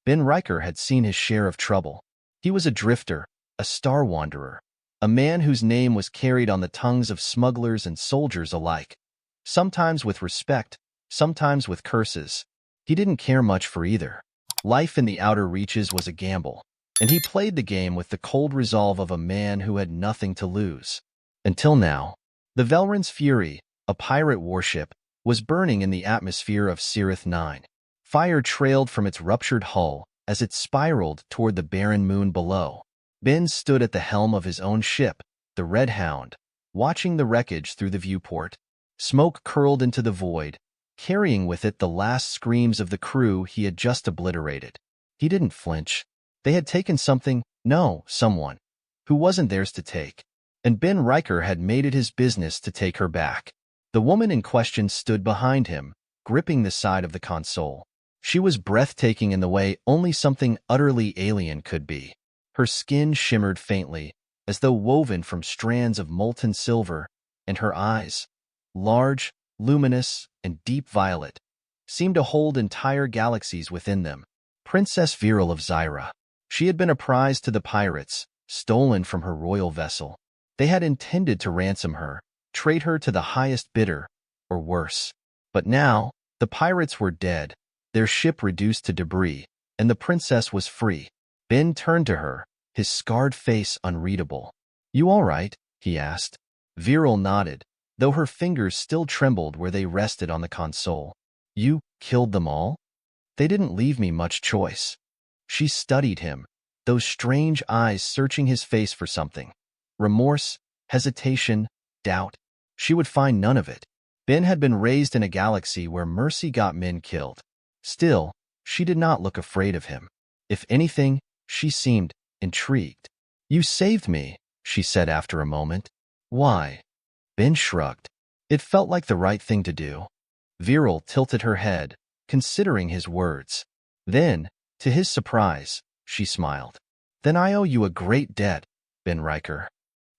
Ben Riker had seen his share of trouble. He was a drifter, a star wanderer, a man whose name was carried on the tongues of smugglers and soldiers alike. Sometimes with respect, sometimes with curses. He didn't care much for either. Life in the outer reaches was a gamble, and he played the game with the cold resolve of a man who had nothing to lose. Until now. The Velran's Fury, a pirate warship, was burning in the atmosphere of Sirith 9. Fire trailed from its ruptured hull as it spiraled toward the barren moon below. Ben stood at the helm of his own ship, the Red Hound, watching the wreckage through the viewport. Smoke curled into the void, carrying with it the last screams of the crew he had just obliterated. He didn't flinch. They had taken something, no, someone, who wasn't theirs to take. And Ben Riker had made it his business to take her back. The woman in question stood behind him, gripping the side of the console. She was breathtaking in the way only something utterly alien could be. Her skin shimmered faintly, as though woven from strands of molten silver, and her eyes, large, luminous, and deep violet, seemed to hold entire galaxies within them. Princess Virell of Zyra. She had been a prize to the pirates, stolen from her royal vessel. They had intended to ransom her, trade her to the highest bidder, or worse. But now, the pirates were dead, their ship reduced to debris, and the princess was free. Ben turned to her, his scarred face unreadable. "You all right?" he asked. Virell nodded, though her fingers still trembled where they rested on the console. "You killed them all?" "They didn't leave me much choice." She studied him, those strange eyes searching his face for something. Remorse, hesitation, doubt. She would find none of it. Ben had been raised in a galaxy where mercy got men killed. Still, she did not look afraid of him. If anything, she seemed intrigued. "You saved me," she said after a moment. "Why?" Ben shrugged. It felt like the right thing to do. Virell tilted her head, considering his words. Then, to his surprise, she smiled. "Then I owe you a great debt, Ben Riker."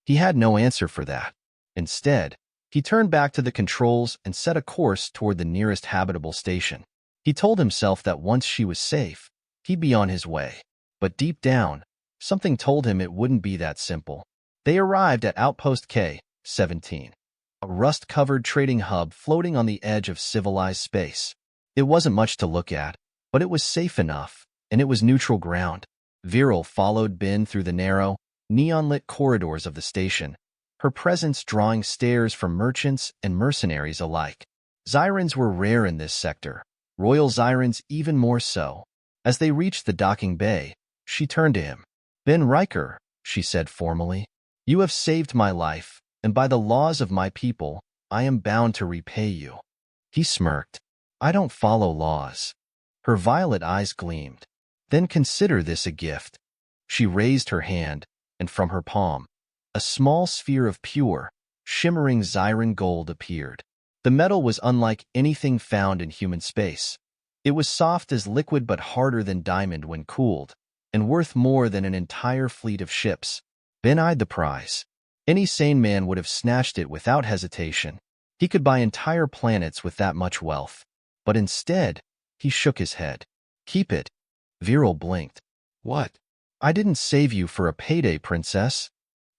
He had no answer for that. Instead, he turned back to the controls and set a course toward the nearest habitable station. He told himself that once she was safe, he'd be on his way. But deep down, something told him it wouldn't be that simple. They arrived at Outpost K-17, a rust-covered trading hub floating on the edge of civilized space. It wasn't much to look at, but it was safe enough, and it was neutral ground. Virell followed Ben through the narrow, neon-lit corridors of the station, her presence drawing stares from merchants and mercenaries alike. Zyrans were rare in this sector, royal Zyrans even more so. As they reached the docking bay, she turned to him. "Ben Riker," she said formally, "you have saved my life, and by the laws of my people, I am bound to repay you." He smirked. "I don't follow laws." Her violet eyes gleamed. "Then consider this a gift." She raised her hand, and from her palm, a small sphere of pure, shimmering Zyran gold appeared. The metal was unlike anything found in human space. It was soft as liquid but harder than diamond when cooled, and worth more than an entire fleet of ships. Ben eyed the prize. Any sane man would have snatched it without hesitation. He could buy entire planets with that much wealth. But instead, he shook his head. "Keep it." Virell blinked. "What?" "I didn't save you for a payday, princess."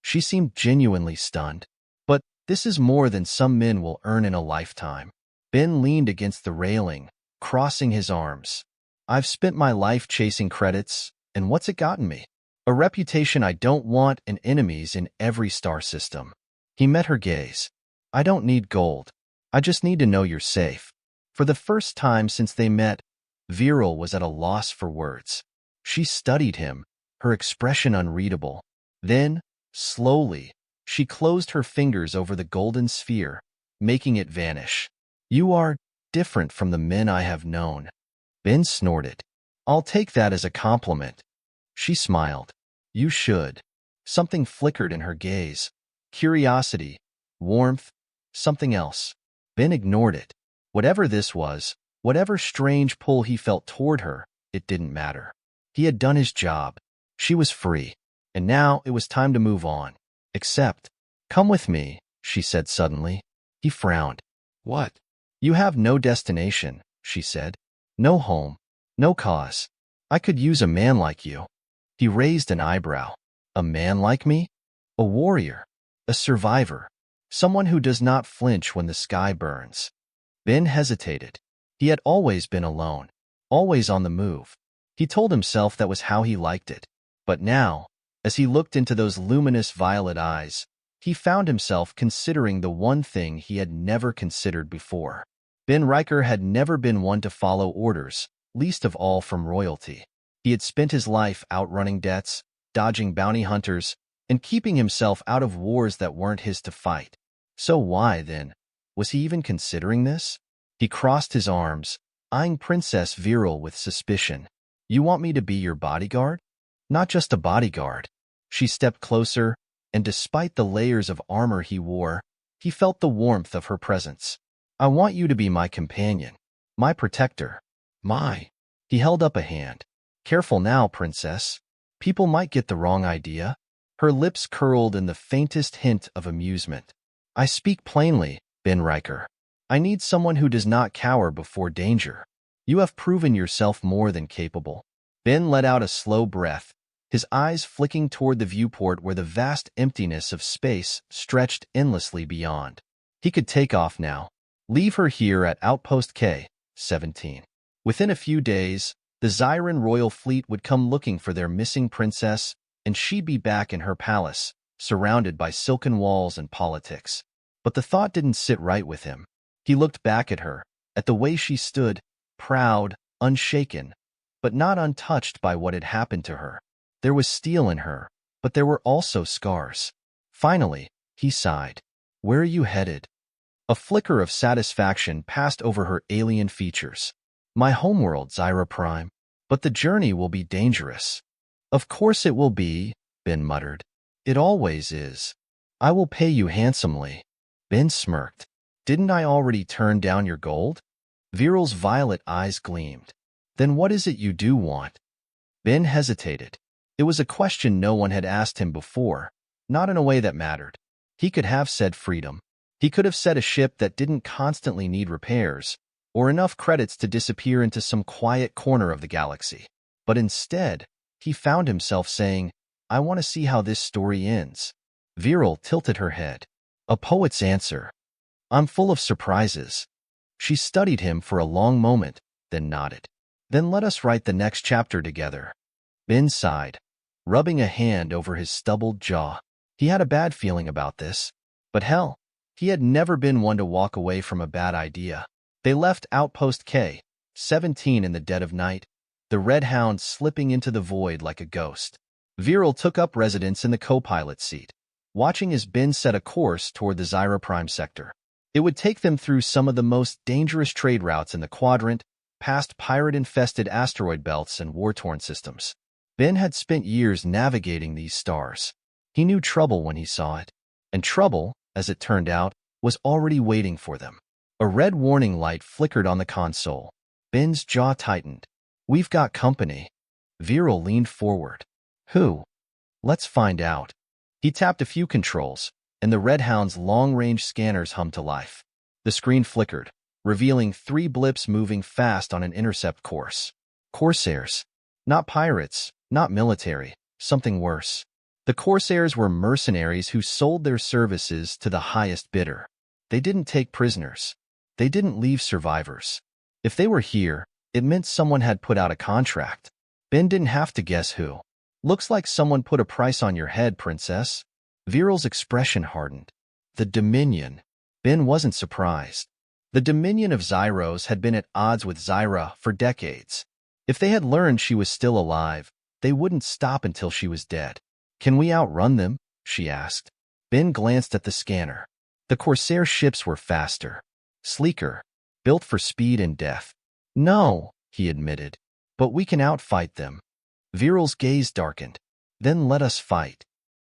She seemed genuinely stunned. "But this is more than some men will earn in a lifetime." Ben leaned against the railing, crossing his arms. "I've spent my life chasing credits, and what's it gotten me? A reputation I don't want and enemies in every star system." He met her gaze. "I don't need gold. I just need to know you're safe." For the first time since they met, Virell was at a loss for words. She studied him, her expression unreadable. Then, slowly, she closed her fingers over the golden sphere, making it vanish. "You are different from the men I have known." Ben snorted. "I'll take that as a compliment." She smiled. "You should." Something flickered in her gaze. Curiosity, warmth, something else. Ben ignored it. Whatever this was, whatever strange pull he felt toward her, it didn't matter. He had done his job. She was free. And now it was time to move on. Except, "Come with me," she said suddenly. He frowned. "What?" "You have no destination," she said. "No home. No cause. I could use a man like you. He raised an eyebrow. A man like me? A warrior. A survivor. Someone who does not flinch when the sky burns. Ben hesitated. He had always been alone, always on the move. He told himself that was how he liked it. But now, as he looked into those luminous violet eyes, he found himself considering the one thing he had never considered before. Ben Riker had never been one to follow orders, least of all from royalty. He had spent his life outrunning debts, dodging bounty hunters, and keeping himself out of wars that weren't his to fight. So why, then, was he even considering this? He crossed his arms, eyeing Princess Virell with suspicion. You want me to be your bodyguard? Not just a bodyguard. She stepped closer, and despite the layers of armor he wore, he felt the warmth of her presence. I want you to be my companion, my protector, my. He held up a hand. Careful now, princess. People might get the wrong idea. Her lips curled in the faintest hint of amusement. I speak plainly, Ben Riker. I need someone who does not cower before danger. You have proven yourself more than capable. Ben let out a slow breath, his eyes flicking toward the viewport where the vast emptiness of space stretched endlessly beyond. He could take off now. Leave her here at Outpost K-17. Within a few days, the Zyran royal fleet would come looking for their missing princess, and she'd be back in her palace, surrounded by silken walls and politics. But the thought didn't sit right with him. He looked back at her, at the way she stood, proud, unshaken, but not untouched by what had happened to her. There was steel in her, but there were also scars. Finally, he sighed. Where are you headed? A flicker of satisfaction passed over her alien features. My homeworld, Zyra Prime. But the journey will be dangerous. Of course it will be, Ben muttered. It always is. I will pay you handsomely. Ben smirked. Didn't I already turn down your gold? Virel's violet eyes gleamed. Then what is it you do want? Ben hesitated. It was a question no one had asked him before, not in a way that mattered. He could have said freedom. He could have said a ship that didn't constantly need repairs, or enough credits to disappear into some quiet corner of the galaxy. But instead, he found himself saying, I want to see how this story ends. Virel tilted her head. A poet's answer. I'm full of surprises. She studied him for a long moment, then nodded. Then let us write the next chapter together. Ben sighed, rubbing a hand over his stubbled jaw. He had a bad feeling about this. But hell, he had never been one to walk away from a bad idea. They left Outpost K-17 in the dead of night, the Red Hound slipping into the void like a ghost. Virel took up residence in the co-pilot seat, watching as Ben set a course toward the Zyra Prime sector. It would take them through some of the most dangerous trade routes in the quadrant, past pirate-infested asteroid belts and war-torn systems. Ben had spent years navigating these stars. He knew trouble when he saw it, and trouble, as it turned out, was already waiting for them. A red warning light flickered on the console. Ben's jaw tightened. We've got company. Virel leaned forward. Who? Let's find out. He tapped a few controls, and the Red Hound's long-range scanners hummed to life. The screen flickered, revealing 3 blips moving fast on an intercept course. Corsairs. Not pirates, not military, something worse. The Corsairs were mercenaries who sold their services to the highest bidder. They didn't take prisoners. They didn't leave survivors. If they were here, it meant someone had put out a contract. Ben didn't have to guess who. Looks like someone put a price on your head, princess. Virel's expression hardened. The Dominion. Ben wasn't surprised. The Dominion of Zyros had been at odds with Zyra for decades. If they had learned she was still alive, they wouldn't stop until she was dead. Can we outrun them? She asked. Ben glanced at the scanner. The Corsair ships were faster, sleeker, built for speed and death. No, he admitted, but we can outfight them. Virel's gaze darkened. Then let us fight.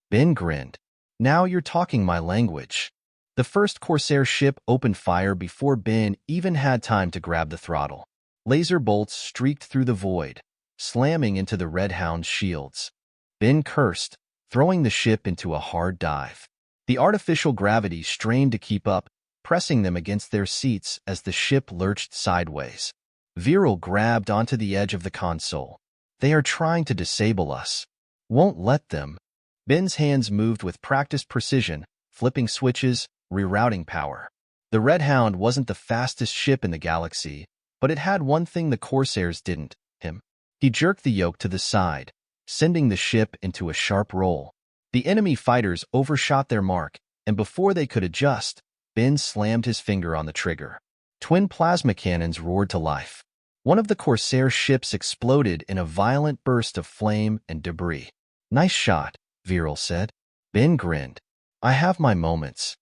Ben grinned. Now you're talking my language. The first Corsair ship opened fire before Ben even had time to grab the throttle. Laser bolts streaked through the void, slamming into the Red Hound's shields. Ben cursed, throwing the ship into a hard dive. The artificial gravity strained to keep up, pressing them against their seats as the ship lurched sideways. Virel grabbed onto the edge of the console. They are trying to disable us. Won't let them. Ben's hands moved with practiced precision, flipping switches, rerouting power. The Red Hound wasn't the fastest ship in the galaxy, but it had one thing the Corsairs didn't: him. He jerked the yoke to the side, sending the ship into a sharp roll. The enemy fighters overshot their mark, and before they could adjust, Ben slammed his finger on the trigger. Twin plasma cannons roared to life. One of the Corsair ships exploded in a violent burst of flame and debris. "Nice shot," Virell said. Ben grinned. "I have my moments."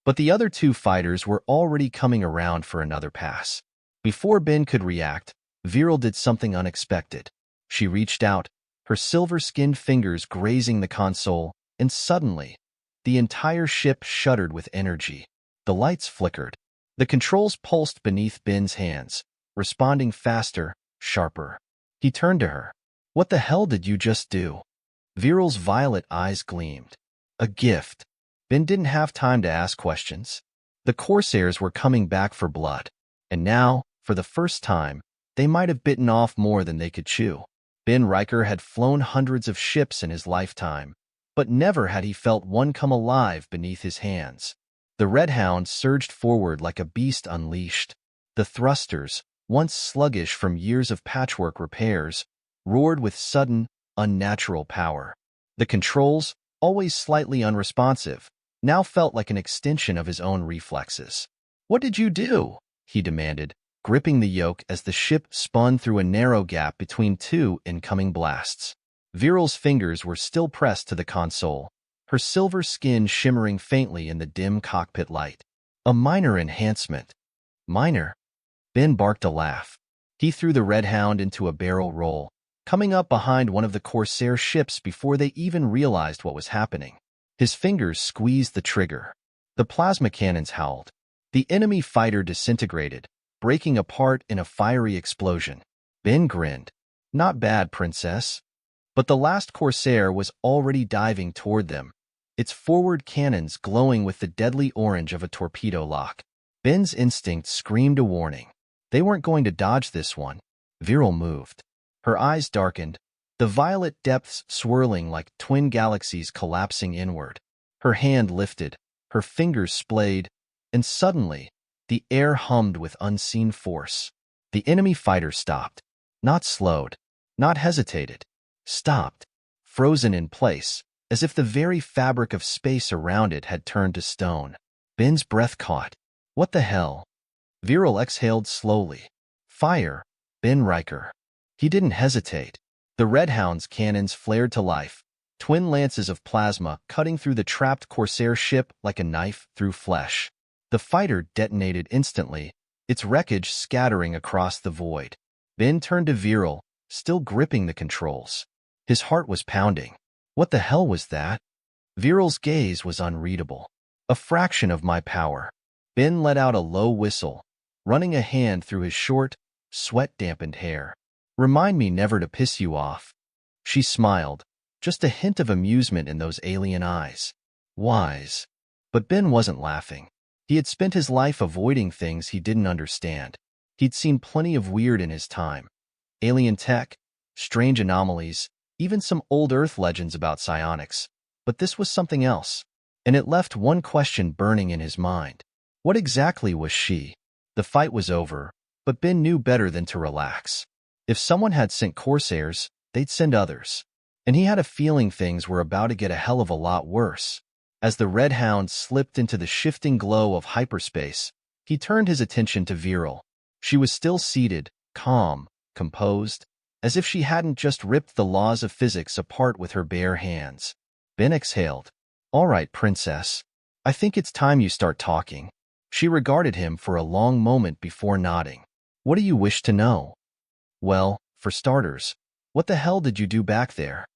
But the other two fighters were already coming around for another pass. Before Ben could react, Virell did something unexpected. She reached out, her silver-skinned fingers grazing the console, and suddenly, the entire ship shuddered with energy. The lights flickered. The controls pulsed beneath Ben's hands, responding faster, sharper. He turned to her. "What the hell did you just do?" Virell's violet eyes gleamed. "A gift." Ben didn't have time to ask questions. The Corsairs were coming back for blood, and now, for the first time, they might have bitten off more than they could chew. Ben Riker had flown hundreds of ships in his lifetime, but never had he felt one come alive beneath his hands. The Red Hound surged forward like a beast unleashed. The thrusters, once sluggish from years of patchwork repairs, roared with sudden, unnatural power. The controls, always slightly unresponsive, now felt like an extension of his own reflexes. "What did you do?" he demanded, gripping the yoke as the ship spun through a narrow gap between two incoming blasts. Virell's fingers were still pressed to the console, her silver skin shimmering faintly in the dim cockpit light. "A minor enhancement." "Minor?" Ben barked a laugh. He threw the Red Hound into a barrel roll, coming up behind one of the Corsair ships before they even realized what was happening. His fingers squeezed the trigger. The plasma cannons howled. The enemy fighter disintegrated, breaking apart in a fiery explosion. Ben grinned. "Not bad, Princess." But the last Corsair was already diving toward them, its forward cannons glowing with the deadly orange of a torpedo lock. Ben's instinct screamed a warning. They weren't going to dodge this one. Virell moved. Her eyes darkened, the violet depths swirling like twin galaxies collapsing inward. Her hand lifted, her fingers splayed, and suddenly, the air hummed with unseen force. The enemy fighter stopped. Not slowed, not hesitated. Stopped, frozen in place, as if the very fabric of space around it had turned to stone. Ben's breath caught. "What the hell?" Virell exhaled slowly. "Fire, Ben Riker." He didn't hesitate. The Red Hound's cannons flared to life, twin lances of plasma cutting through the trapped Corsair ship like a knife through flesh. The fighter detonated instantly, its wreckage scattering across the void. Ben turned to Virell, still gripping the controls. His heart was pounding. What the hell was that? Virell's gaze was unreadable. "A fraction of my power." Ben let out a low whistle, running a hand through his short, sweat-dampened hair. "Remind me never to piss you off." She smiled, just a hint of amusement in those alien eyes. Wise. But Ben wasn't laughing. He had spent his life avoiding things he didn't understand. He'd seen plenty of weird in his time. Alien tech, strange anomalies, even some old Earth legends about psionics. But this was something else, and it left one question burning in his mind. What exactly was she? The fight was over, but Ben knew better than to relax. If someone had sent Corsairs, they'd send others. And he had a feeling things were about to get a hell of a lot worse. As the Red Hound slipped into the shifting glow of hyperspace, he turned his attention to Virell. She was still seated, calm, composed, as if she hadn't just ripped the laws of physics apart with her bare hands. Ben exhaled. "All right, Princess. I think it's time you start talking." She regarded him for a long moment before nodding. "What do you wish to know?" "Well, for starters, what the hell did you do back there?"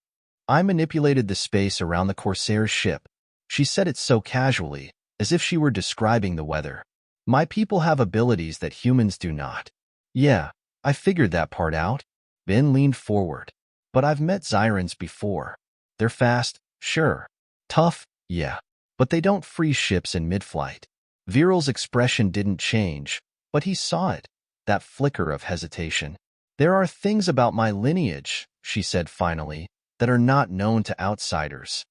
"I manipulated the space around the Corsair's ship." She said it so casually, as if she were describing the weather. "My people have abilities that humans do not." "Yeah, I figured that part out." Ben leaned forward. "But I've met Xyrans before. They're fast, sure. Tough, yeah. But they don't freeze ships in mid-flight." Virell's expression didn't change, but he saw it, that flicker of hesitation. There are things about my lineage, she said finally, that are not known to outsiders.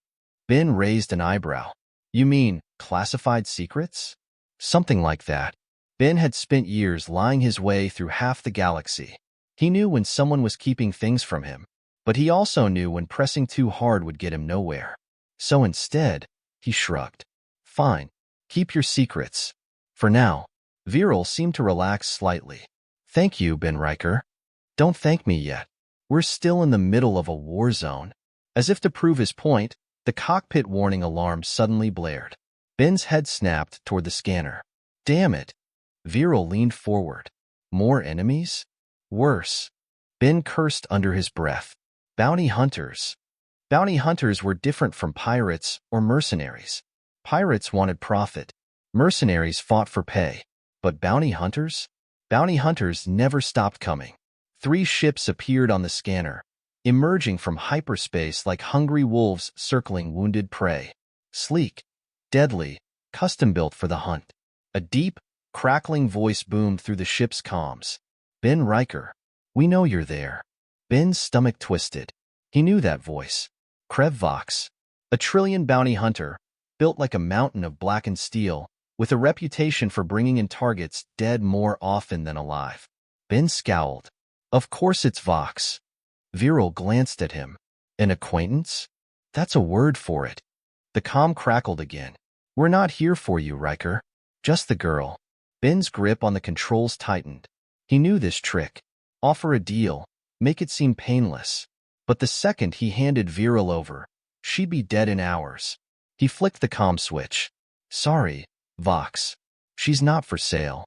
Ben raised an eyebrow. You mean classified secrets? Something like that. Ben had spent years lying his way through half the galaxy. He knew when someone was keeping things from him, but he also knew when pressing too hard would get him nowhere. So instead, he shrugged. Fine, keep your secrets. For now. Viril seemed to relax slightly. Thank you, Ben Riker. Don't thank me yet. We're still in the middle of a war zone. As if to prove his point, the cockpit warning alarm suddenly blared. Ben's head snapped toward the scanner. Damn it. Viril leaned forward. More enemies? Worse. Ben cursed under his breath. Bounty hunters. Bounty hunters were different from pirates or mercenaries. Pirates wanted profit. Mercenaries fought for pay. But bounty hunters? Bounty hunters never stopped coming. 3 ships appeared on the scanner, emerging from hyperspace like hungry wolves circling wounded prey. Sleek, deadly, custom-built for the hunt. A deep, crackling voice boomed through the ship's comms. Ben Riker, we know you're there. Ben's stomach twisted. He knew that voice. Krev Vox, a trillion bounty hunter, built like a mountain of blackened steel, with a reputation for bringing in targets dead more often than alive. Ben scowled. Of course it's Vox. Viril glanced at him. An acquaintance? That's a word for it. The comm crackled again. We're not here for you, Riker. Just the girl. Ben's grip on the controls tightened. He knew this trick. Offer a deal. Make it seem painless. But the second he handed Viril over, she'd be dead in hours. He flicked the comm switch. Sorry, Vox. She's not for sale.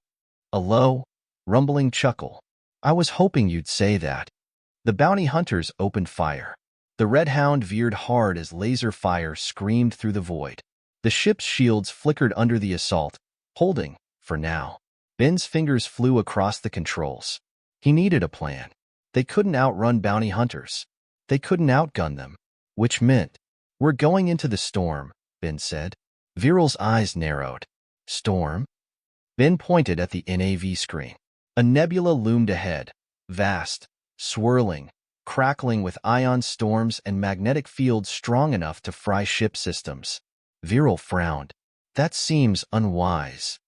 A low, rumbling chuckle. I was hoping you'd say that. The bounty hunters opened fire. The Red Hound veered hard as laser fire screamed through the void. The ship's shields flickered under the assault, holding, for now. Ben's fingers flew across the controls. He needed a plan. They couldn't outrun bounty hunters. They couldn't outgun them. Which meant, we're going into the storm, Ben said. Viril's eyes narrowed. Storm? Ben pointed at the NAV screen. A nebula loomed ahead, vast, swirling, crackling with ion storms and magnetic fields strong enough to fry ship systems. Viril frowned. That seems unwise.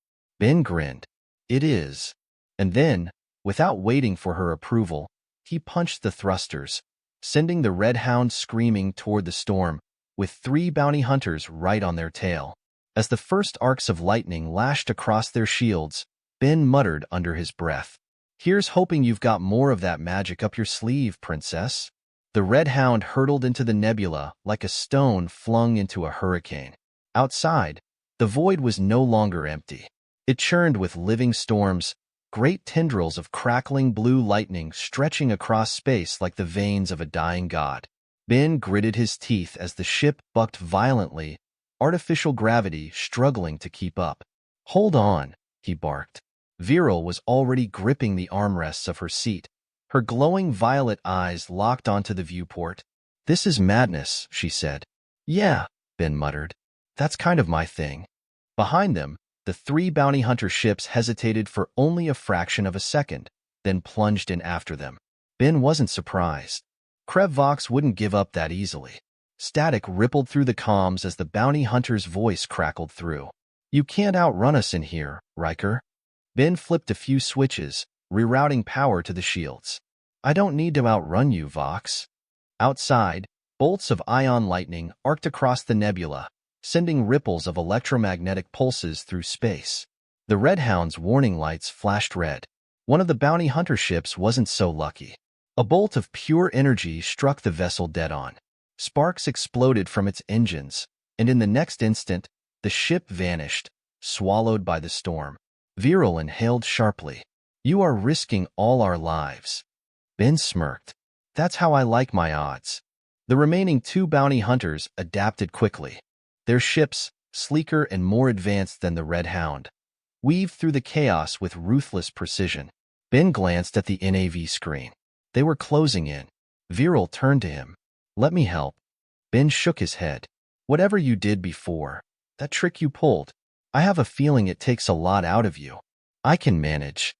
Ben grinned. It is. And then, without waiting for her approval, he punched the thrusters, sending the Red Hound screaming toward the storm, with 3 bounty hunters right on their tail. As the first arcs of lightning lashed across their shields, Ben muttered under his breath. Here's hoping you've got more of that magic up your sleeve, Princess. The Red Hound hurtled into the nebula like a stone flung into a hurricane. Outside, the void was no longer empty. It churned with living storms, great tendrils of crackling blue lightning stretching across space like the veins of a dying god. Ben gritted his teeth as the ship bucked violently, artificial gravity struggling to keep up. Hold on, he barked. Viril was already gripping the armrests of her seat. Her glowing violet eyes locked onto the viewport. This is madness, she said. Yeah, Ben muttered. That's kind of my thing. Behind them, the 3 bounty hunter ships hesitated for only a fraction of a second, then plunged in after them. Ben wasn't surprised. Krev Vox wouldn't give up that easily. Static rippled through the comms as the bounty hunter's voice crackled through. You can't outrun us in here, Riker. Ben flipped a few switches, rerouting power to the shields. I don't need to outrun you, Vox. Outside, bolts of ion lightning arced across the nebula, sending ripples of electromagnetic pulses through space. The Red Hound's warning lights flashed red. One of the bounty hunter ships wasn't so lucky. A bolt of pure energy struck the vessel dead on. Sparks exploded from its engines, and in the next instant, the ship vanished, swallowed by the storm. Viril inhaled sharply. You are risking all our lives. Ben smirked. That's how I like my odds. The remaining 2 bounty hunters adapted quickly. Their ships, sleeker and more advanced than the Red Hound, weaved through the chaos with ruthless precision. Ben glanced at the NAV screen. They were closing in. Viril turned to him. Let me help. Ben shook his head. Whatever you did before, that trick you pulled, I have a feeling it takes a lot out of you. I can manage.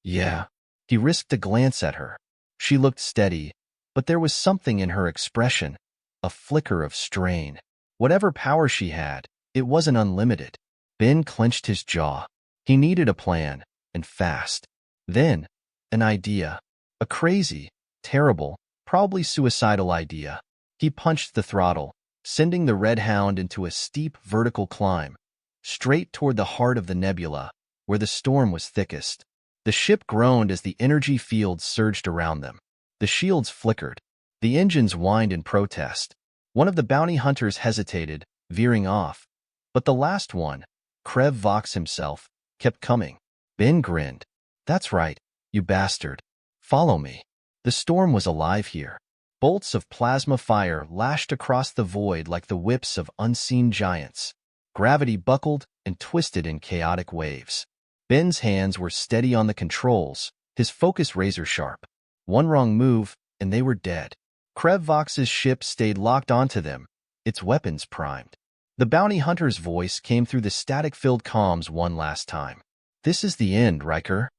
Yeah. He risked a glance at her. She looked steady, but there was something in her expression, a flicker of strain. Whatever power she had, it wasn't unlimited. Ben clenched his jaw. He needed a plan, and fast. Then, an idea. A crazy, terrible, probably suicidal idea. He punched the throttle, sending the Red Hound into a steep vertical climb, straight toward the heart of the nebula, where the storm was thickest. The ship groaned as the energy fields surged around them. The shields flickered. The engines whined in protest. One of the bounty hunters hesitated, veering off. But the last one, Krev Vox himself, kept coming. Ben grinned. That's right, you bastard. Follow me. The storm was alive here. Bolts of plasma fire lashed across the void like the whips of unseen giants. Gravity buckled and twisted in chaotic waves. Ben's hands were steady on the controls, his focus razor-sharp. One wrong move, and they were dead. Krev Vox's ship stayed locked onto them, its weapons primed. The bounty hunter's voice came through the static-filled comms one last time. This is the end, Riker.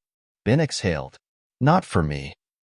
Ben exhaled. Not for me.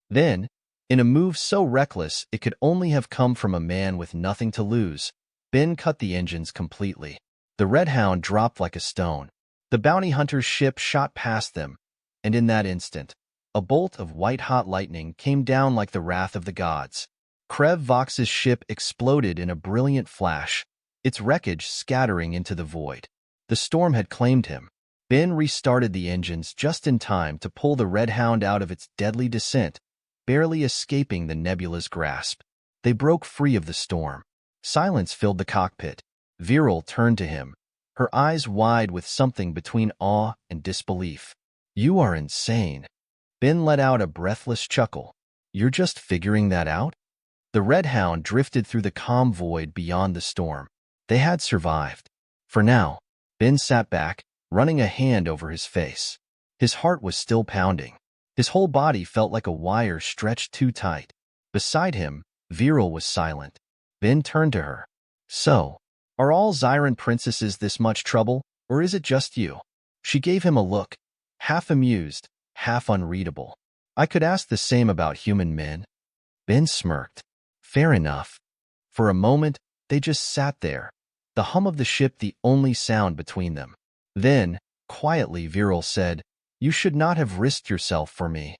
Then, in a move so reckless it could only have come from a man with nothing to lose, Ben cut the engines completely. The Red Hound dropped like a stone. The bounty hunter's ship shot past them, and in that instant, a bolt of white-hot lightning came down like the wrath of the gods. Krev Vox's ship exploded in a brilliant flash, its wreckage scattering into the void. The storm had claimed him. Ben restarted the engines just in time to pull the Red Hound out of its deadly descent, barely escaping the nebula's grasp. They broke free of the storm. Silence filled the cockpit. Virell turned to him, her eyes wide with something between awe and disbelief. You are insane. Ben let out a breathless chuckle. You're just figuring that out? The Red Hound drifted through the calm void beyond the storm. They had survived. For now, Ben sat back, running a hand over his face. His heart was still pounding. His whole body felt like a wire stretched too tight. Beside him, Virell was silent. Ben turned to her. So, are all Zyran princesses this much trouble, or is it just you? She gave him a look, half amused, half unreadable. I could ask the same about human men. Ben smirked. Fair enough. For a moment, they just sat there, the hum of the ship the only sound between them. Then, quietly, Virell said, You should not have risked yourself for me.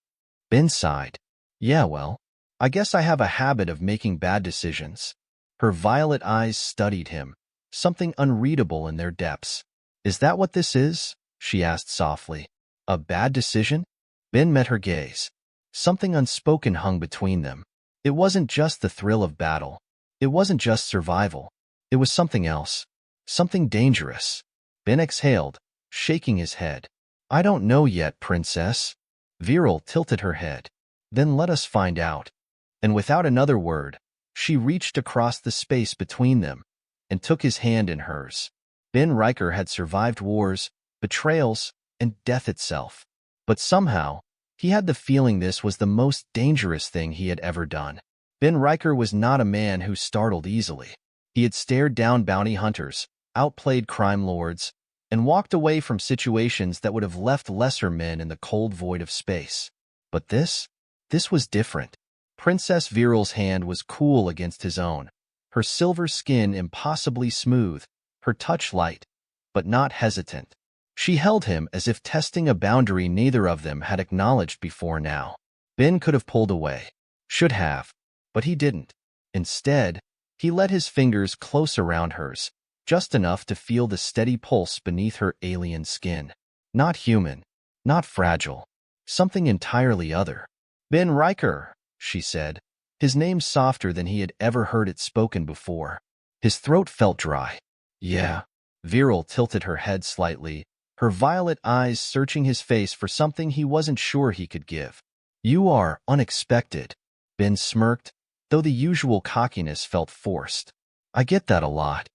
Ben sighed. Yeah, well, I guess I have a habit of making bad decisions. Her violet eyes studied him, something unreadable in their depths. Is that what this is? She asked softly. A bad decision? Ben met her gaze. Something unspoken hung between them. It wasn't just the thrill of battle. It wasn't just survival. It was something else. Something dangerous. Ben exhaled, shaking his head. I don't know yet, princess. Virell tilted her head. Then let us find out. And without another word, she reached across the space between them and took his hand in hers. Ben Riker had survived wars, betrayals, and death itself. But somehow, he had the feeling this was the most dangerous thing he had ever done. Ben Riker was not a man who startled easily. He had stared down bounty hunters, outplayed crime lords, and walked away from situations that would have left lesser men in the cold void of space. But this was different. Princess Virell's hand was cool against his own, her silver skin impossibly smooth, her touch light, but not hesitant. She held him as if testing a boundary neither of them had acknowledged before now. Ben could have pulled away, should have, but he didn't. Instead, he let his fingers close around hers, just enough to feel the steady pulse beneath her alien skin. Not human, not fragile, something entirely other. Ben Riker, she said, his name softer than he had ever heard it spoken before. His throat felt dry. Yeah. Virell tilted her head slightly, her violet eyes searching his face for something he wasn't sure he could give. You are unexpected. Ben smirked, though the usual cockiness felt forced. I get that a lot.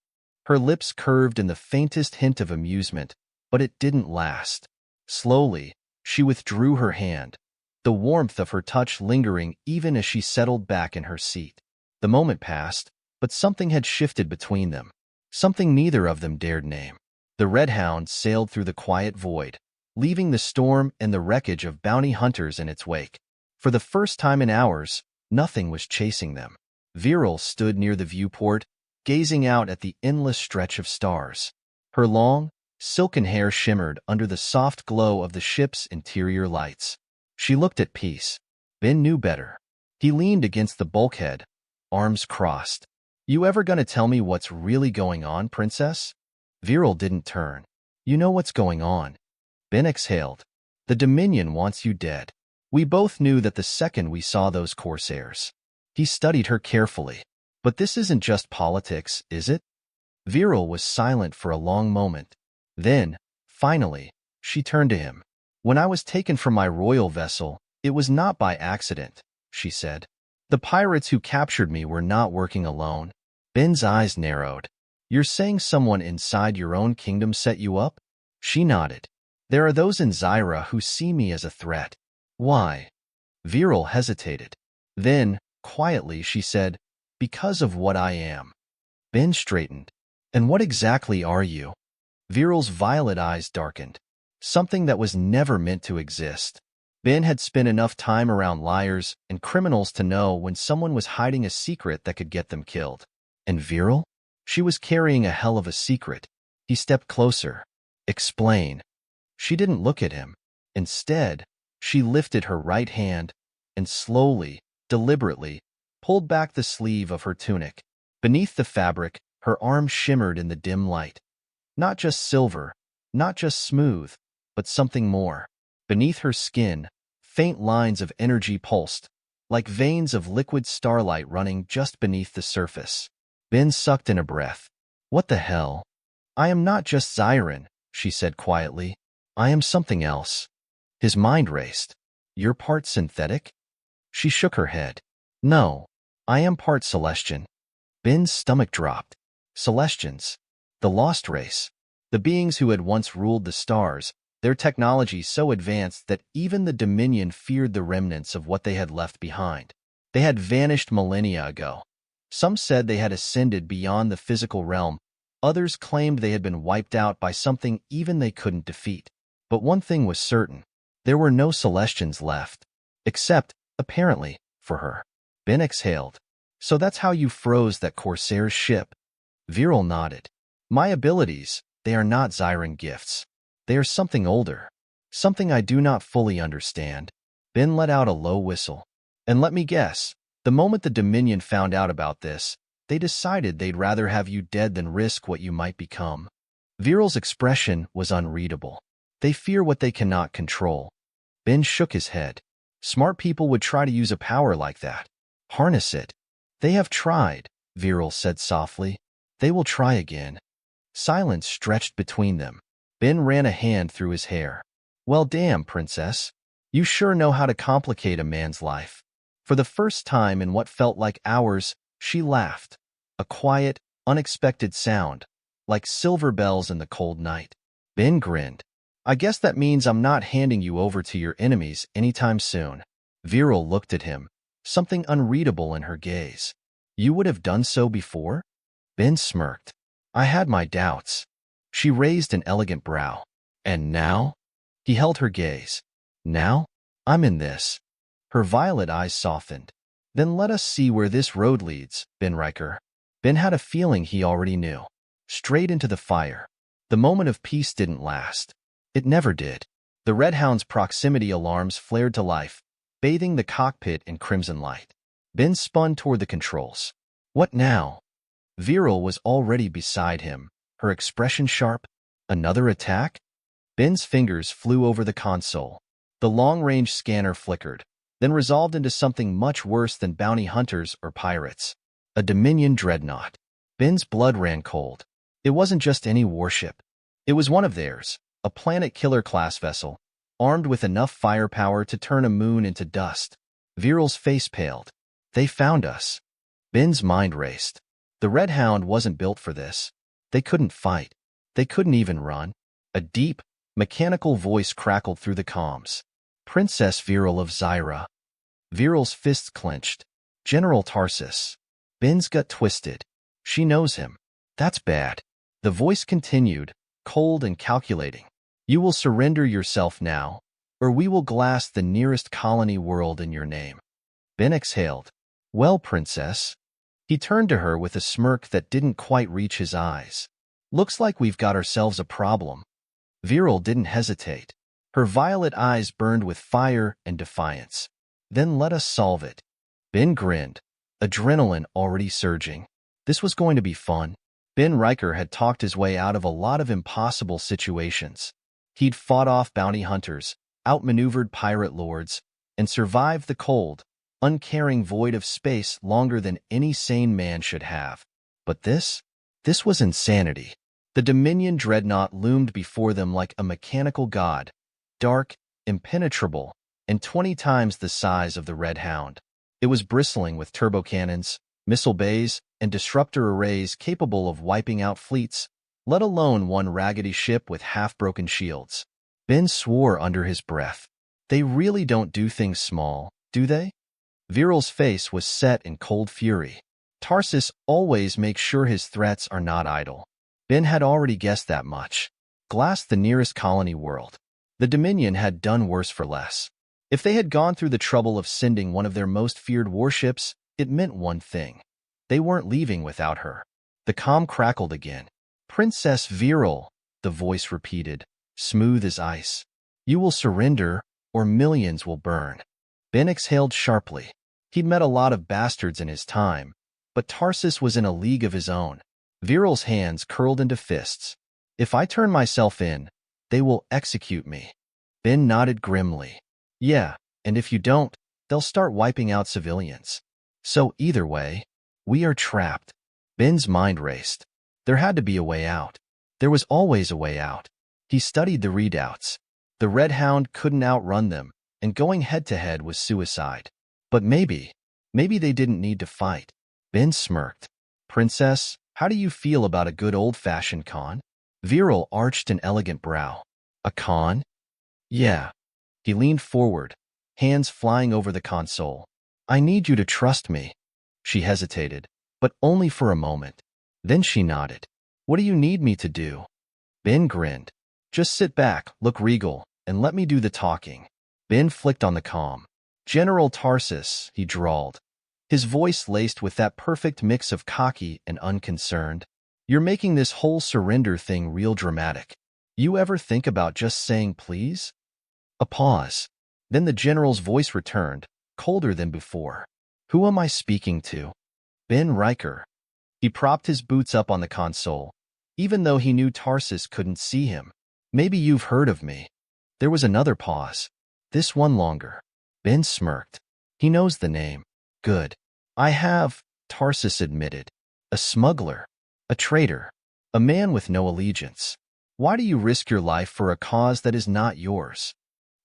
Her lips curved in the faintest hint of amusement, but it didn't last. Slowly, she withdrew her hand, the warmth of her touch lingering even as she settled back in her seat. The moment passed, but something had shifted between them, something neither of them dared name. The Red Hound sailed through the quiet void, leaving the storm and the wreckage of bounty hunters in its wake. For the first time in hours, nothing was chasing them. Viril stood near the viewport, gazing out at the endless stretch of stars. Her long, silken hair shimmered under the soft glow of the ship's interior lights. She looked at peace. Ben knew better. He leaned against the bulkhead, arms crossed. You ever gonna tell me what's really going on, Princess? Viril didn't turn. You know what's going on. Ben exhaled. The Dominion wants you dead. We both knew that the second we saw those corsairs. He studied her carefully. But this isn't just politics, is it? Viril was silent for a long moment. Then, finally, she turned to him. When I was taken from my royal vessel, it was not by accident, she said. The pirates who captured me were not working alone. Ben's eyes narrowed. You're saying someone inside your own kingdom set you up? She nodded. There are those in Zyra who see me as a threat. Why? Viril hesitated. Then, quietly, she said, because of what I am. Ben straightened. And what exactly are you? Viril's violet eyes darkened. Something that was never meant to exist. Ben had spent enough time around liars and criminals to know when someone was hiding a secret that could get them killed. And Viril? She was carrying a hell of a secret. He stepped closer. Explain. She didn't look at him. Instead, she lifted her right hand and slowly, deliberately, pulled back the sleeve of her tunic. Beneath the fabric, her arm shimmered in the dim light. Not just silver, not just smooth, but something more. Beneath her skin, faint lines of energy pulsed, like veins of liquid starlight running just beneath the surface. Ben sucked in a breath. What the hell? I am not just Zyran, she said quietly. I am something else. His mind raced. You're part synthetic? She shook her head. No, I am part Celestian. Ben's stomach dropped. Celestians. The lost race. The beings who had once ruled the stars, their technology so advanced that even the Dominion feared the remnants of what they had left behind. They had vanished millennia ago. Some said they had ascended beyond the physical realm. Others claimed they had been wiped out by something even they couldn't defeat. But one thing was certain. There were no Celestians left. Except, apparently, for her. Ben exhaled. So that's how you froze that Corsair's ship? Viril nodded. My abilities, they are not Zyran gifts. They are something older. Something I do not fully understand. Ben let out a low whistle. And let me guess, the moment the Dominion found out about this, they decided they'd rather have you dead than risk what you might become. Viril's expression was unreadable. They fear what they cannot control. Ben shook his head. Smart people would try to use a power like that. Harness it. They have tried, Viril said softly. They will try again. Silence stretched between them. Ben ran a hand through his hair. Well, damn, Princess. You sure know how to complicate a man's life. For the first time in what felt like hours, she laughed. A quiet, unexpected sound, like silver bells in the cold night. Ben grinned. I guess that means I'm not handing you over to your enemies anytime soon. Viril looked at him, something unreadable in her gaze. You would have done so before? Ben smirked. I had my doubts. She raised an elegant brow. And now? He held her gaze. Now? I'm in this. Her violet eyes softened. Then let us see where this road leads, Ben Riker. Ben had a feeling he already knew. Straight into the fire. The moment of peace didn't last. It never did. The Red Hound's proximity alarms flared to life, bathing the cockpit in crimson light. Ben spun toward the controls. What now? Viril was already beside him, her expression sharp. Another attack? Ben's fingers flew over the console. The long-range scanner flickered, then resolved into something much worse than bounty hunters or pirates. A Dominion dreadnought. Ben's blood ran cold. It wasn't just any warship. It was one of theirs, a planet-killer-class vessel, armed with enough firepower to turn a moon into dust. Viril's face paled. They found us. Ben's mind raced. The Red Hound wasn't built for this. They couldn't fight. They couldn't even run. A deep, mechanical voice crackled through the comms. Princess Virell of Zyra. Viril's fists clenched. General Tarsus. Ben's gut twisted. She knows him. That's bad. The voice continued, cold and calculating. You will surrender yourself now, or we will glass the nearest colony world in your name. Ben exhaled. Well, Princess. He turned to her with a smirk that didn't quite reach his eyes. Looks like we've got ourselves a problem. Viril didn't hesitate. Her violet eyes burned with fire and defiance. Then let us solve it. Ben grinned, adrenaline already surging. This was going to be fun. Ben Riker had talked his way out of a lot of impossible situations. He'd fought off bounty hunters, outmaneuvered pirate lords, and survived the cold, uncaring void of space longer than any sane man should have. But this was insanity. The Dominion dreadnought loomed before them like a mechanical god, dark, impenetrable, and 20 times the size of the Red Hound. It was bristling with turbocannons, missile bays, and disruptor arrays capable of wiping out fleets, let alone one raggedy ship with half-broken shields. Ben swore under his breath. They really don't do things small, do they? Viril's face was set in cold fury. Tarsus always makes sure his threats are not idle. Ben had already guessed that much. Glass the nearest colony world. The Dominion had done worse for less. If they had gone through the trouble of sending one of their most feared warships, it meant one thing. They weren't leaving without her. The comm crackled again. Princess Virell, the voice repeated, smooth as ice. You will surrender, or millions will burn. Ben exhaled sharply. He'd met a lot of bastards in his time, but Tarsus was in a league of his own. Viral's hands curled into fists. If I turn myself in, they will execute me. Ben nodded grimly. Yeah, and if you don't, they'll start wiping out civilians. So either way, we are trapped. Ben's mind raced. There had to be a way out. There was always a way out. He studied the redoubts. The Red Hound couldn't outrun them, and going head-to-head was suicide. But maybe they didn't need to fight. Ben smirked. Princess, how do you feel about a good old-fashioned con? Viril arched an elegant brow. A con? Yeah. He leaned forward, hands flying over the console. I need you to trust me. She hesitated, but only for a moment. Then she nodded. What do you need me to do? Ben grinned. Just sit back, look regal, and let me do the talking. Ben flicked on the comm. General Tarsus, he drawled. His voice laced with that perfect mix of cocky and unconcerned. You're making this whole surrender thing real dramatic. You ever think about just saying please? A pause. Then the general's voice returned, colder than before. Who am I speaking to? Ben Riker. He propped his boots up on the console, even though he knew Tarsus couldn't see him. Maybe you've heard of me. There was another pause. This one longer. Ben smirked. He knows the name. Good. I have, Tarsus admitted. A smuggler. A traitor. A man with no allegiance. Why do you risk your life for a cause that is not yours?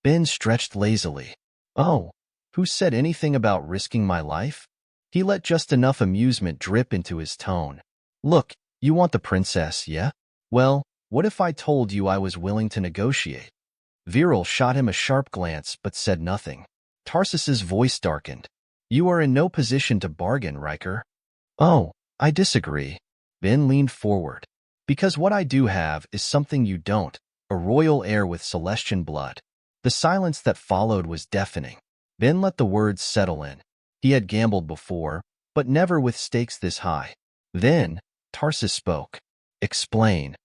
Ben stretched lazily. Oh, who said anything about risking my life? He let just enough amusement drip into his tone. Look, you want the princess, yeah? Well, what if I told you I was willing to negotiate? Viril shot him a sharp glance but said nothing. Tarsus's voice darkened. You are in no position to bargain, Riker. Oh, I disagree. Ben leaned forward. Because what I do have is something you don't, a royal heir with Celestian blood. The silence that followed was deafening. Ben let the words settle in. He had gambled before, but never with stakes this high. Then, Tarsus spoke. Explain.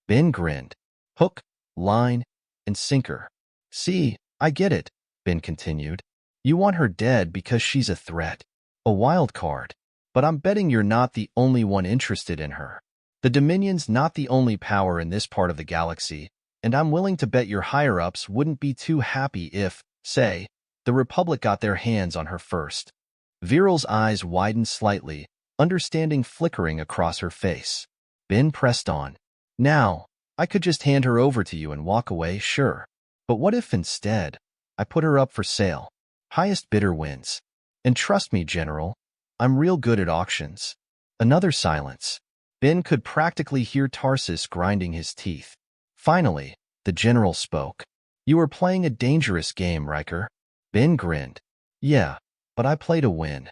Ben grinned. Hook, line, and sinker. See, I get it, Ben continued. You want her dead because she's a threat, a wild card. But I'm betting you're not the only one interested in her. The Dominion's not the only power in this part of the galaxy, and I'm willing to bet your higher-ups wouldn't be too happy if, say, the Republic got their hands on her first. Viril's eyes widened slightly, understanding flickering across her face. Ben pressed on. Now, I could just hand her over to you and walk away, sure. But what if instead, I put her up for sale? Highest bidder wins. And trust me, General, I'm real good at auctions. Another silence. Ben could practically hear Tarsus grinding his teeth. Finally, the general spoke. You are playing a dangerous game, Riker. Ben grinned. Yeah, but I play to win.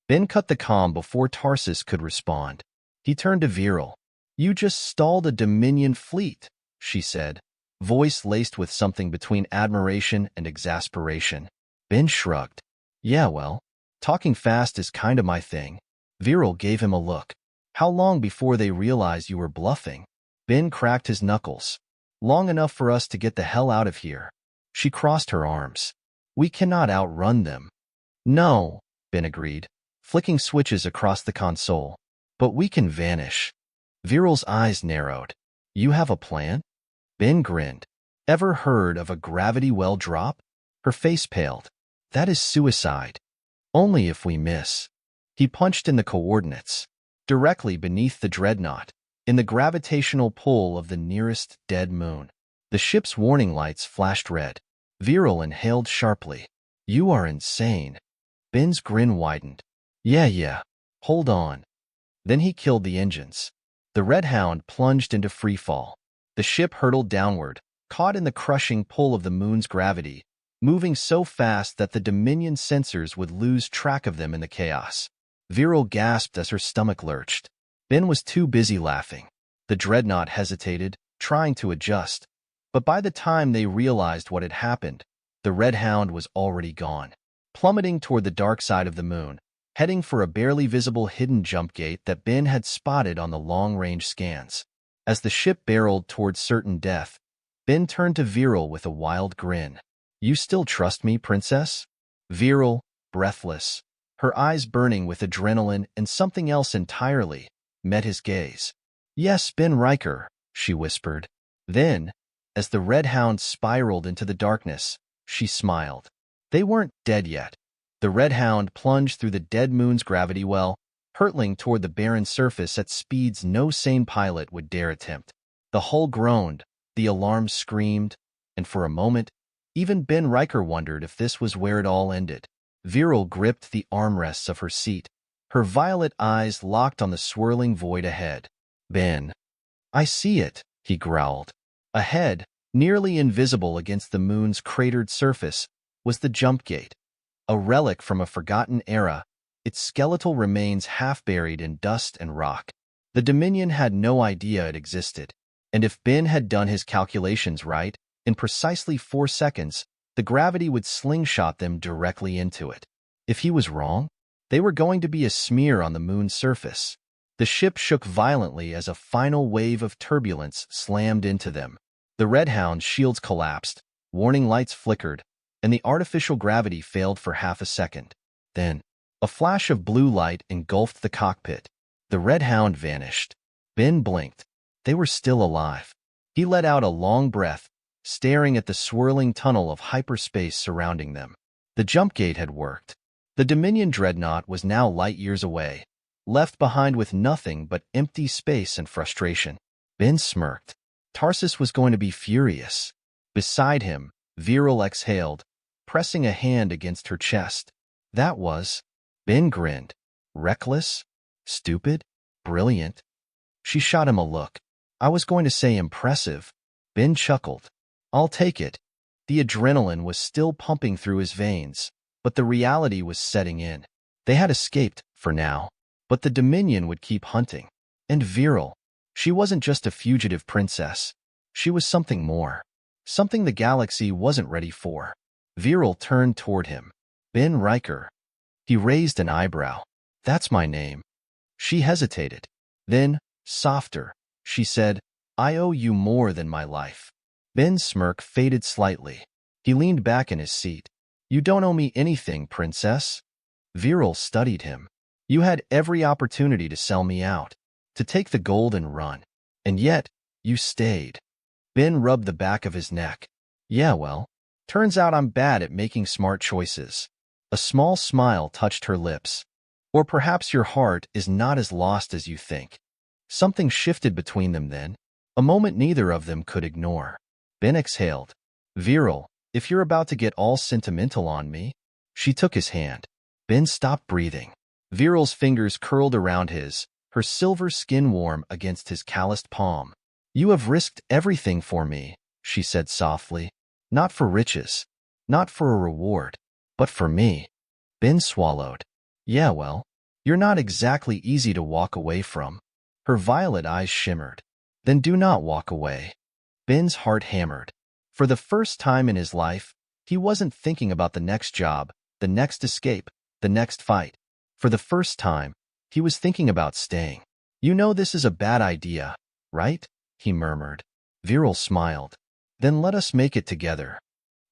Ben cut the comm before Tarsus could respond. He turned to Viril. You just stalled a Dominion fleet, she said. voice laced with something between admiration and exasperation. Ben shrugged. Yeah, well, talking fast is kinda my thing. Viril gave him a look. How long before they realized you were bluffing? Ben cracked his knuckles. Long enough for us to get the hell out of here. She crossed her arms. We cannot outrun them. No, Ben agreed, flicking switches across the console. But we can vanish. Viril's eyes narrowed. You have a plan? Ben grinned. Ever heard of a gravity well drop? Her face paled. That is suicide. Only if we miss. He punched in the coordinates. Directly beneath the dreadnought, in the gravitational pull of the nearest dead moon. The ship's warning lights flashed red. Viril inhaled sharply. You are insane. Ben's grin widened. Yeah. Hold on. Then he killed the engines. The Red Hound plunged into freefall. The ship hurtled downward, caught in the crushing pull of the moon's gravity, moving so fast that the Dominion sensors would lose track of them in the chaos. Viril gasped as her stomach lurched. Ben was too busy laughing. The dreadnought hesitated, trying to adjust. But by the time they realized what had happened, the Red Hound was already gone, plummeting toward the dark side of the moon, heading for a barely visible hidden jump gate that Ben had spotted on the long-range scans. As the ship barreled toward certain death, Ben turned to Viril with a wild grin. You still trust me, Princess? Viril, breathless, her eyes burning with adrenaline and something else entirely, met his gaze. Yes, Ben Riker, she whispered. Then, as the Red Hound spiraled into the darkness, she smiled. They weren't dead yet. The Red Hound plunged through the dead moon's gravity well, hurtling toward the barren surface at speeds no sane pilot would dare attempt. The hull groaned, the alarms screamed, and for a moment, even Ben Riker wondered if this was where it all ended. Viril gripped the armrests of her seat, her violet eyes locked on the swirling void ahead. Ben. I see it, he growled. Ahead, nearly invisible against the moon's cratered surface, was the jump gate. A relic from a forgotten era, its skeletal remains half buried in dust and rock. The Dominion had no idea it existed, and if Ben had done his calculations right, in precisely 4 seconds, the gravity would slingshot them directly into it. If he was wrong, they were going to be a smear on the moon's surface. The ship shook violently as a final wave of turbulence slammed into them. The Red Hound's shields collapsed, warning lights flickered, and the artificial gravity failed for half a second. Then, a flash of blue light engulfed the cockpit. The Red Hound vanished. Ben blinked. They were still alive. He let out a long breath, staring at the swirling tunnel of hyperspace surrounding them. The jump gate had worked. The Dominion dreadnought was now light years away, left behind with nothing but empty space and frustration. Ben smirked. Tarsus was going to be furious. Beside him, Viril exhaled, pressing a hand against her chest. That was... Ben grinned. Reckless? Stupid? Brilliant? She shot him a look. I was going to say impressive. Ben chuckled. I'll take it. The adrenaline was still pumping through his veins, but the reality was setting in. They had escaped, for now, but the Dominion would keep hunting. And Viril. She wasn't just a fugitive princess. She was something more. Something the galaxy wasn't ready for. Viril turned toward him. Ben Riker. He raised an eyebrow. That's my name. She hesitated. Then, softer, she said, I owe you more than my life. Ben's smirk faded slightly. He leaned back in his seat. You don't owe me anything, princess. Viril studied him. You had every opportunity to sell me out, to take the gold and run. And yet, you stayed. Ben rubbed the back of his neck. Yeah, well, turns out I'm bad at making smart choices. A small smile touched her lips. Or perhaps your heart is not as lost as you think. Something shifted between them then, a moment neither of them could ignore. Ben exhaled. Viril, if you're about to get all sentimental on me. She took his hand. Ben stopped breathing. Viril's fingers curled around his, her silver skin warm against his calloused palm. You have risked everything for me, she said softly. Not for riches, not for a reward, but for me. Ben swallowed. Yeah, well, you're not exactly easy to walk away from. Her violet eyes shimmered. Then do not walk away. Ben's heart hammered. For the first time in his life, he wasn't thinking about the next job, the next escape, the next fight. For the first time, he was thinking about staying. "You know this is a bad idea, right?" he murmured. Viril smiled. "Then let us make it together."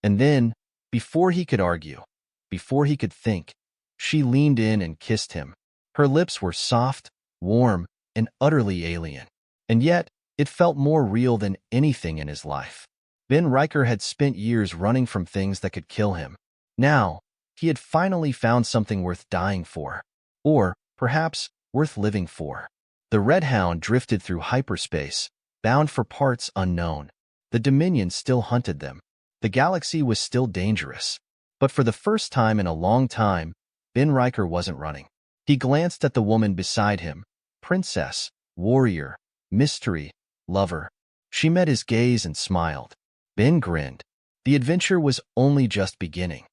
And then, before he could argue, before he could think, she leaned in and kissed him. Her lips were soft, warm, and utterly alien. And yet, it felt more real than anything in his life. Ben Riker had spent years running from things that could kill him. Now, he had finally found something worth dying for. Or, perhaps, worth living for. The Red Hound drifted through hyperspace, bound for parts unknown. The Dominion still hunted them. The galaxy was still dangerous. But for the first time in a long time, Ben Riker wasn't running. He glanced at the woman beside him. Princess, warrior, mystery, lover. She met his gaze and smiled. Ben grinned. The adventure was only just beginning.